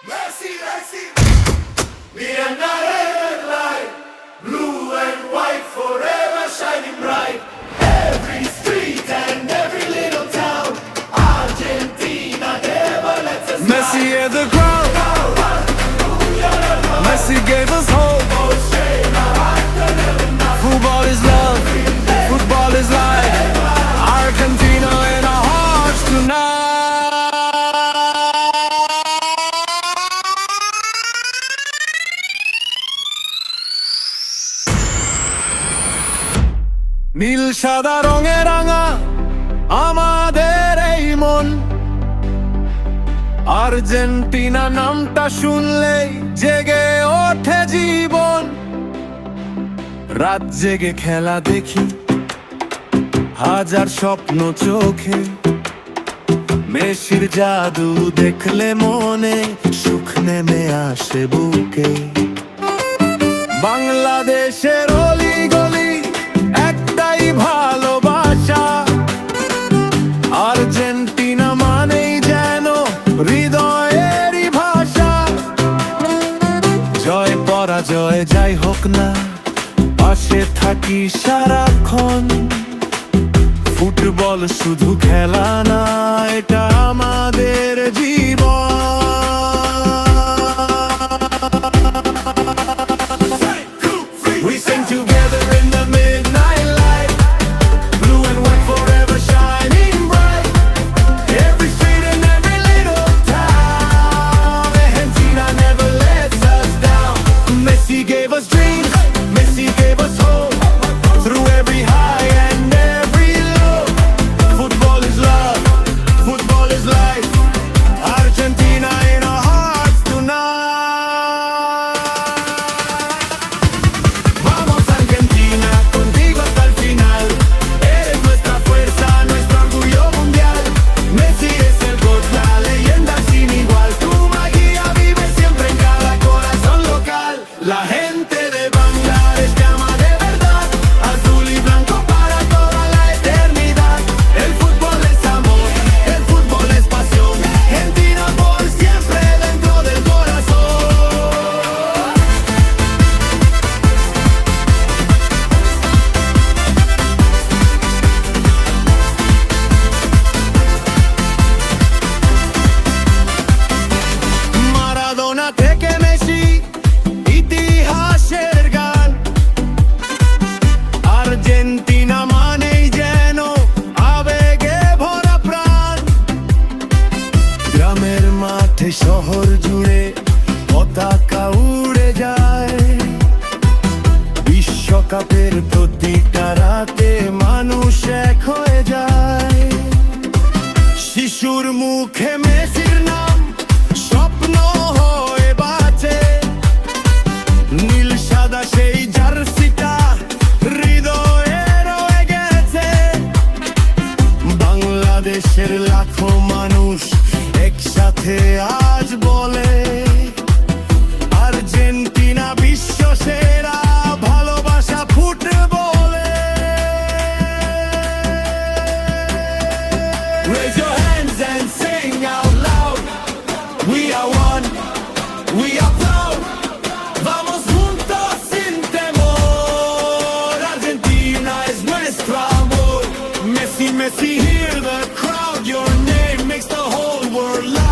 Messi, Messi, be another light, blue and white, forever shining bright. Every street and every little town, Argentina never lets us down. Messi is the crown. Messi gave us hope. Football is love. Football is life. Argentina in our hearts tonight. নীল সাদা রঙে রাঙা আমাদের এই মন, Argentina নামটা শুনলেই জেগে ওঠে জীবন। রাত জেগে খেলা দেখি, হাজার স্বপ্ন চোখে, মেসির জাদু দেখলে মনে সুখ নেমে আসে বুকে। বাংলাদেশের অলি গলি একটাই ভালোবাসা, আর্জেন্টিনা মানেই যেন হৃদয়েরই ভাষা। জয় পরাজয় যাই হোক না, পাশে থাকি সারাক্ষণ। ফুটবল শুধু খেলা না, এটা আমাদের জীবন। We sing together in the midnight light, blue and white forever shining bright. Every street and every little town, Argentina never lets us down. Messi gave us dreams, Messi gave us hope, through every high and every low. Football is love, football is life, Argentina in our hearts tonight. Vamos Argentina, contigo hasta el final. Eres nuestra fuerza, nuestro orgullo mundial. Messi es el GOAT, la leyenda sin igual. Tu magia vive siempre en cada corazón local. La gente de Bangladesh te ama de verdad, azul y blanco para toda la eternidad. El fútbol es amor, el fútbol es pasión. Argentina por siempre dentro del corazón. Maradona থেকে Messi, ইতিহাসের গান। Argentina মানেই যেন আবেগে ভরা প্রাণ। গ্রামের মাঠে শহর জুড়ে পতাকা উড়ে যায়। বিশ্বকাপের প্রতিটা রাতে মানুষ এক হয়ে যায়। শিশুর মুখে মেসির নাম স্বপ্ন হয়ে বাঁচে। নীল সাদা সেই জার্সিটা হৃদয়ে রয়ে গেছে। বাংলাদেশের লাখো মানুষ একসাথে আজ বলে, আর্জেন্টিনা বিশ্ব সেরা, ভালোবাসা ফুটবলে। Raise your hands and sing out loud. We are one, we are proud. Vamos juntos sin temor. Argentina es nuestro amor. Messi, Messi, hear the crowd. Your name makes the whole world loud.